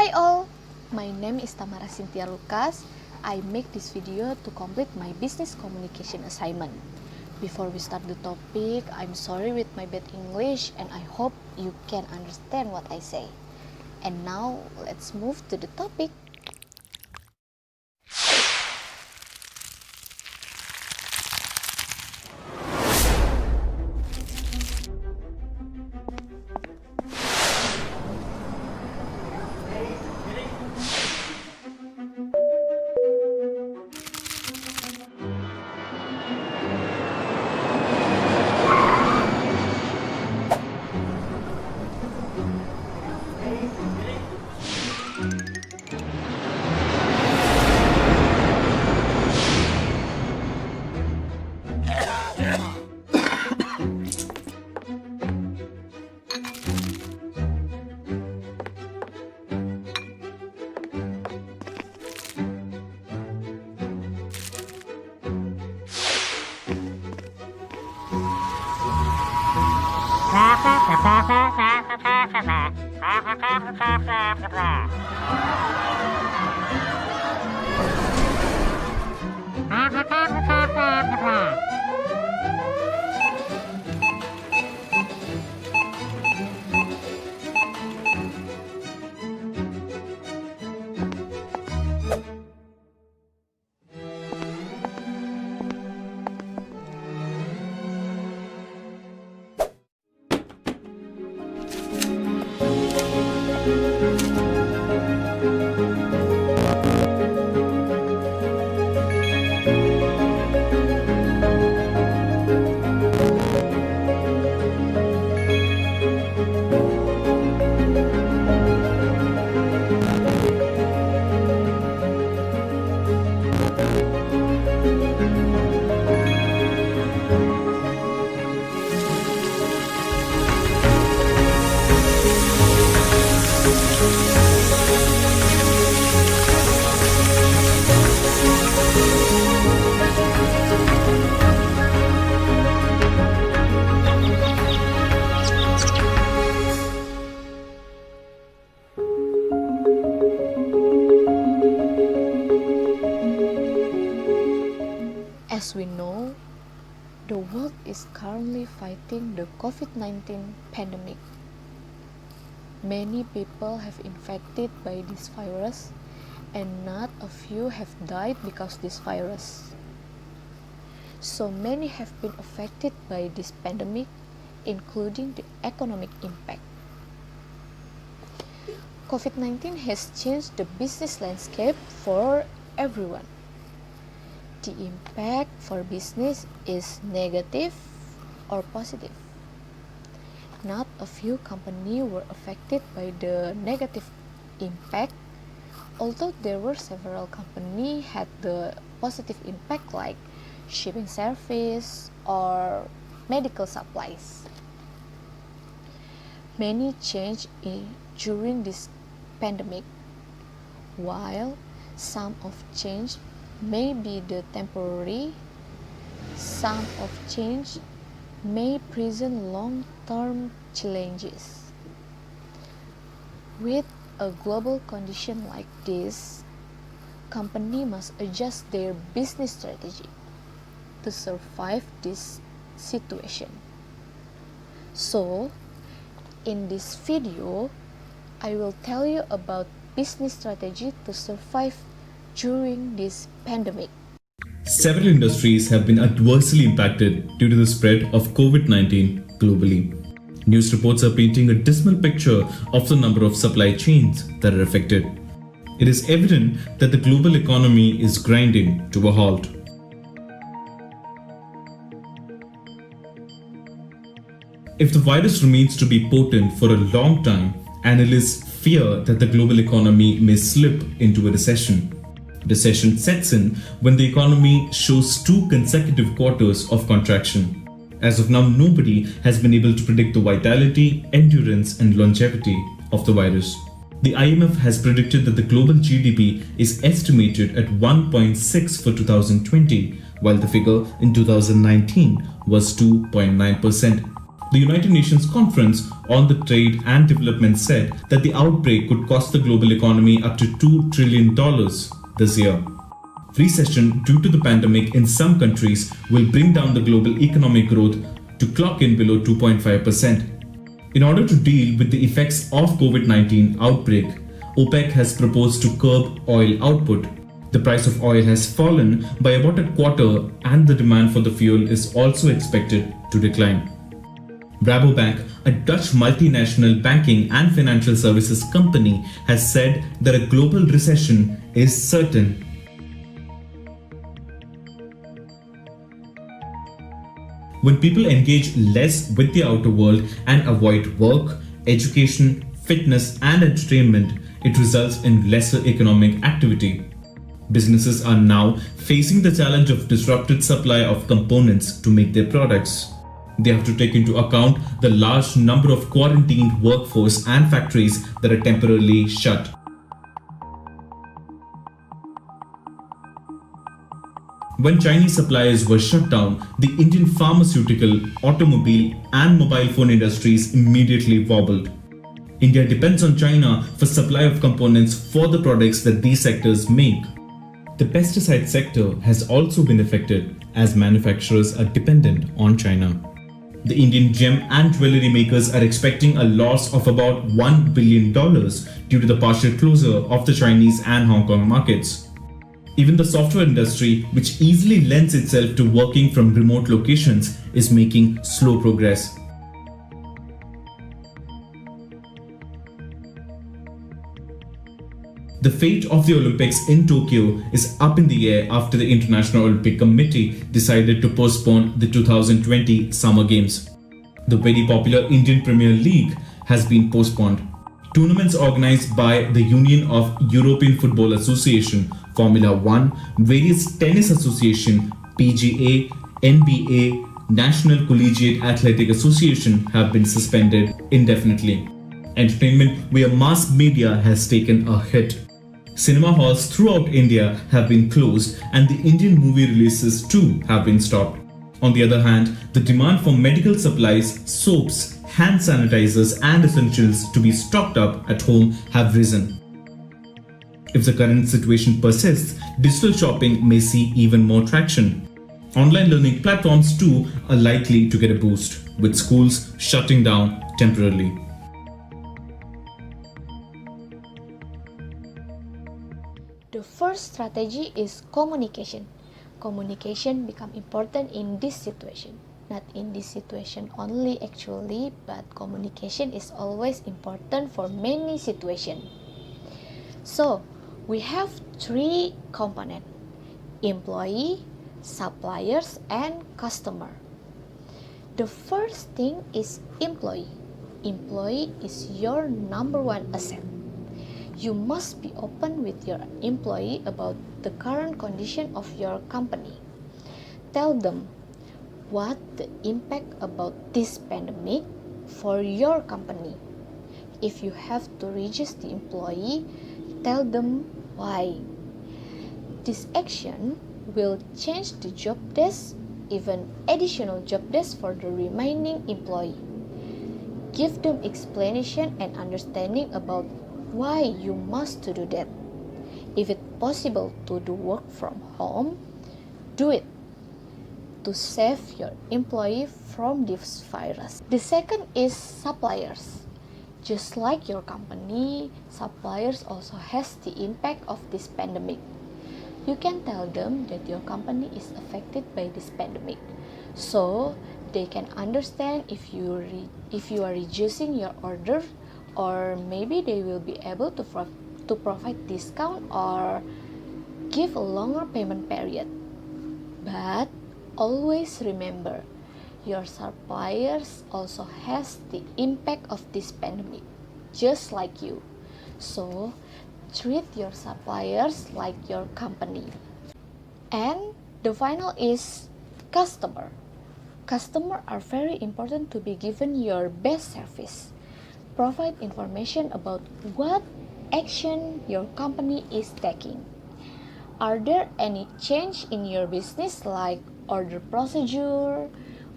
Hi all, my name is Tamara Cynthia. I make this video to complete my business communication assignment. Before we start the topic, I'm sorry with my bad English and I hope you can understand what I say. And now let's move to the topic. As we know, the world is currently fighting the Covid-19 pandemic. Many people have infected by this virus and not a few have died because of this virus. So many have been affected by this pandemic, including the economic impact. Covid-19 has changed the business landscape for everyone. The impact for business is negative or positive. Not a few companies were affected by the negative impact, although there were several companies had the positive impact like shipping service or medical supplies. Many changed during this pandemic, while some of change may be the temporary, some of change may present long-term challenges. With a global condition like this, companies must adjust their business strategy to survive this situation. So, in this video, I will tell you about business strategy to survive during this pandemic. Several industries have been adversely impacted due to the spread of COVID-19 globally. News reports are painting a dismal picture of the number of supply chains that are affected. It is evident that the global economy is grinding to a halt. If the virus remains to be potent for a long time, analysts fear that the global economy may slip into a recession. Recession sets in when the economy shows 2 consecutive quarters of contraction. As of now, nobody has been able to predict the vitality, endurance, and longevity of the virus. The IMF has predicted that the global GDP is estimated at 1.6 for 2020, while the figure in 2019 was 2.9%. The United Nations Conference on the Trade and Development said that the outbreak could cost the global economy up to $2 trillion this year. Recession due to the pandemic in some countries will bring down the global economic growth to clock in below 2.5%. In order to deal with the effects of COVID-19 outbreak, OPEC has proposed to curb oil output. The price of oil has fallen by about a quarter and the demand for the fuel is also expected to decline. Rabobank, a Dutch multinational banking and financial services company, has said that a global recession is certain. When people engage less with the outer world and avoid work, education, fitness, and entertainment, it results in lesser economic activity. Businesses are now facing the challenge of disrupted supply of components to make their products. They have to take into account the large number of quarantined workforce and factories that are temporarily shut. When Chinese suppliers were shut down, the Indian pharmaceutical, automobile, and mobile phone industries immediately wobbled. India depends on China for supply of components for the products that these sectors make. The pesticide sector has also been affected as manufacturers are dependent on China. The Indian gem and jewelry makers are expecting a loss of about $1 billion due to the partial closure of the Chinese and Hong Kong markets. Even the software industry, which easily lends itself to working from remote locations, is making slow progress. The fate of the Olympics in Tokyo is up in the air after the International Olympic Committee decided to postpone the 2020 Summer Games. The very popular Indian Premier League has been postponed. Tournaments organized by the Union of European Football Association, Formula One, various tennis association, PGA, NBA, National Collegiate Athletic Association have been suspended indefinitely. Entertainment via mass media has taken a hit. Cinema halls throughout India have been closed and the Indian movie releases too have been stopped. On the other hand, the demand for medical supplies, soaps, hand sanitizers and essentials to be stocked up at home have risen. If the current situation persists, digital shopping may see even more traction. Online learning platforms too are likely to get a boost, with schools shutting down temporarily. The first strategy is communication. Communication become important in this situation. Not in this situation only actually, but communication is always important for many situations. So, we have three components: employee, suppliers, and customer. The first thing is employee. Employee is your number one asset. You must be open with your employee about the current condition of your company. Tell them what the impact about this pandemic for your company. If you have to reduce the employee, tell them why. This action will change the job desk, even additional job desk for the remaining employee. Give them explanation and understanding about why you must do that. If it's possible to do work from home, do it to save your employee from this virus. The second is suppliers. Just like your company, suppliers also has the impact of this pandemic. You can tell them that your company is affected by this pandemic, so they can understand if you are reducing your order, or maybe they will be able to provide discount or give a longer payment period. But always remember, your suppliers also has the impact of this pandemic, just like you. So, treat your suppliers like your company. And the final is customer. Customers are very important to be given your best service. Provide information about what action your company is taking. Are there any change in your business like order procedure,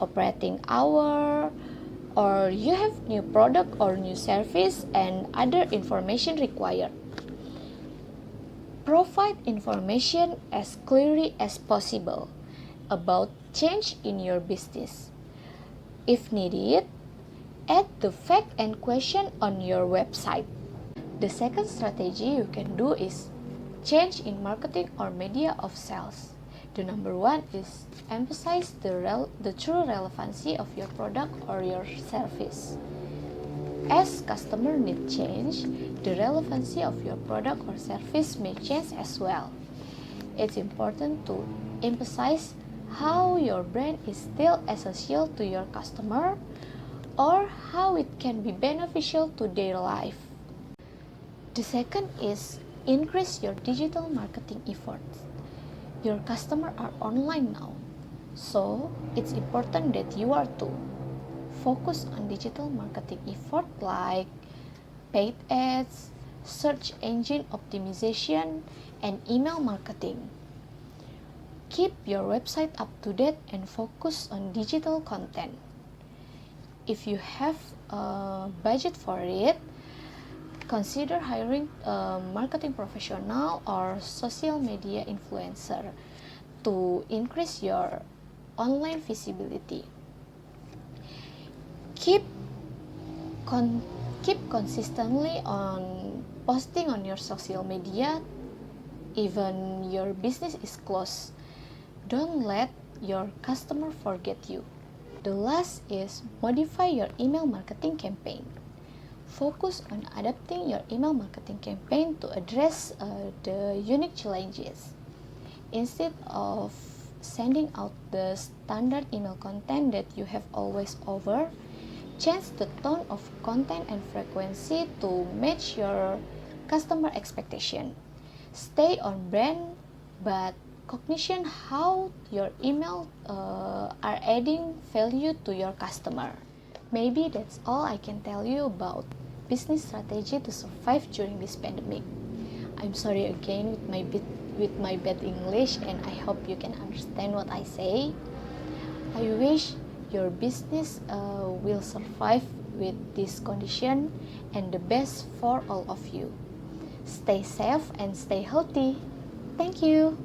operating hour, or you have new product or new service and other information required. Provide information as clearly as possible about change in your business. If needed, add the fact and question on your website. The second strategy you can do is change in marketing or media of sales. The number one is emphasize the true relevancy of your product or your service. As customer need change, the relevancy of your product or service may change as well. It's important to emphasize how your brand is still essential to your customer or how it can be beneficial to their life. The second is increase your digital marketing efforts. Your customers are online now, so it's important that you are too. Focus on digital marketing effort like paid ads, search engine optimization, and email marketing. Keep your website up to date and focus on digital content. If you have a budget for it, consider hiring a marketing professional or social media influencer to increase your online visibility. Keep consistently on posting on your social media even your business is closed. Don't let your customer forget you. The last is modify your email marketing campaign. Focus on adapting your email marketing campaign to address the unique challenges. Instead of sending out the standard email content that you have always over, change the tone of content and frequency to match your customer expectation. Stay on brand, but cognition how your email are adding value to your customer. Maybe that's all I can tell you about business strategy to survive during this pandemic. I'm sorry again with my bad English, and I hope you can understand what I say. I wish your business will survive with this condition, and the best for all of you. Stay safe and stay healthy. Thank you.